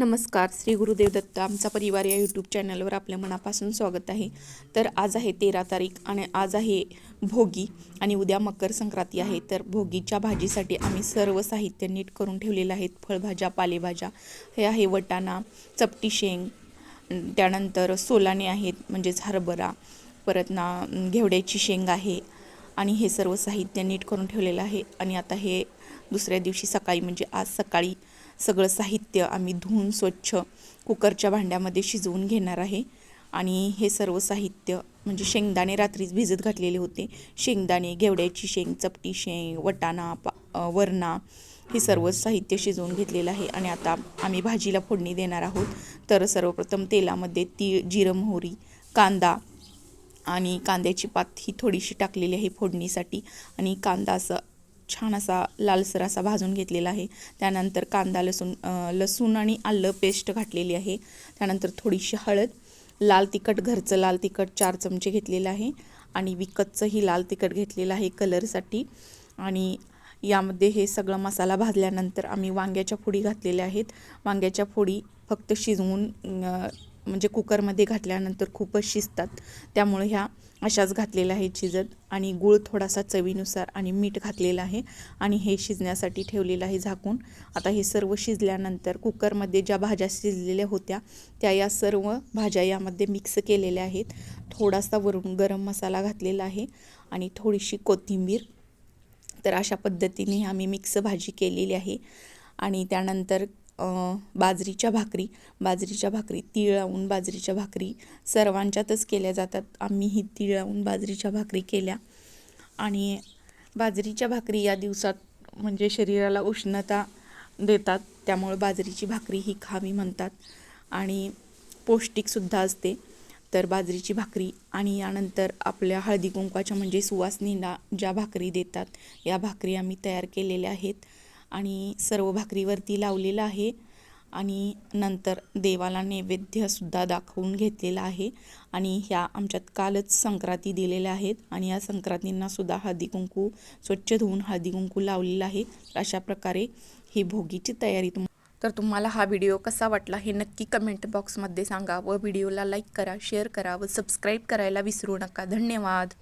नमस्कार. श्री गुरुदेव दत्त. आमचा परिवार या यूट्यूब चॅनलवर आपल्या मनापासून स्वागत आहे. तर आज आहे 13 तारीख आणि आज आहे भोगी आणि उद्या मकर संक्रांती आहे. तर भोगीच्या भाजीसाठी आम्ही सर्व साहित्य नीट करून ठेवलेलं आहे. फळभाज्या, पालेभाज्या हे आहे वटाणा, चपटी शेंग, त्यानंतर सोलाने आहेत म्हणजेच हरभरा, परत घेवड्याची शेंग आहे आणि हे सर्व साहित्य नीट करून ठेवलेलं आहे. आणि आता हे दुसऱ्या दिवशी सकाळी म्हणजे आज सकाळी सगळं साहित्य आम्ही धुवून स्वच्छ कुकरच्या भांड्यामध्ये शिजवून घेणार आहे. आणि हे सर्व साहित्य म्हणजे शेंगदाणे रात्रीच भिजत घातलेले होते. शेंगदाणे, घेवड्याची शेंग, चपटी शेंग, वटाणा, वरणा हे सर्व साहित्य शिजवून घेतलेलं आहे. आणि आता आम्ही भाजीला फोडणी देणार आहोत. तर सर्वप्रथम तेलामध्ये तीळ, जिरं, मोहरी, कांदा आणि कांद्याची पात ही थोडीशी टाकलेली आहे फोडणीसाठी. आणि कांदा असा छान असा लालसर असा भाजून घेतलेला आहे. त्यानंतर कांदा, लसूण आणि आलं पेस्ट घातलेली आहे. त्यानंतर थोडीशी हळद, लाल तिखट, घरचं लाल तिखट 4 चमचे घेतलेलं आहे आणि विकतचंही लाल तिखट घेतलेलं आहे कलरसाठी. आणि यामध्ये हे सगळं मसाला भाजल्यानंतर आम्ही वांग्याच्या फोडी घातलेल्या आहेत. वांग्याच्या फोडी फक्त शिजवून म्हणजे कुकरमध्ये घातल्यानंतर खूपच शिजतात, त्यामुळे ह्या अशाच घातलेल्या आहेत शिजत. आणि गूळ थोडासा चवीनुसार आणि मीठ घातलेलं आहे आणि हे शिजण्यासाठी ठेवलेलं आहे झाकून. आता हे सर्व शिजल्यानंतर कुकरमध्ये ज्या भाज्या शिजलेल्या होत्या त्या या सर्व भाज्या यामध्ये मिक्स केलेल्या आहेत. थोडासा वरून गरम मसाला घातलेला आहे आणि थोडीशी कोथिंबीर. तर अशा पद्धतीने आम्ही मिक्स भाजी केलेली आहे. आणि त्यानंतर बाजरीच्या भाकरी तीळ लावून बाजरीच्या भाकरी सर्वांच्यातच केल्या जातात. आम्हीही तीळ लावून बाजरीच्या भाकरी केल्या. आणि बाजरीच्या भाकरी या दिवसात म्हणजे शरीराला उष्णता देतात, त्यामुळे बाजरीची भाकरी ही खावी म्हणतात आणि पौष्टिकसुद्धा असते. तर बाजरीची भाकरी आणि यानंतर आपल्या हळदी कुंकवाच्या म्हणजे सुवासिनींना ज्या भाकरी देतात या भाकरी आम्ही तयार केलेल्या आहेत आणि सर्व भाकरीवरती लावलेलं आहे. आणि नंतर देवाला नैवेद्यसुद्धा दाखवून घेतलेला आहे. आणि ह्या आमच्यात कालच संक्रांती दिलेल्या आहेत आणि या संक्रांतींनासुद्धा हळदी कुंकू स्वच्छ धुवून हळदी कुंकू लावलेलं आहे. अशा प्रकारे ही भोगीची तयारी. तर तुम्हाला हा व्हिडिओ कसा वाटला हे नक्की कमेंट बॉक्समध्ये सांगा व व्हिडिओला लाईक करा, शेअर करा व सबस्क्राईब करायला विसरू नका. धन्यवाद.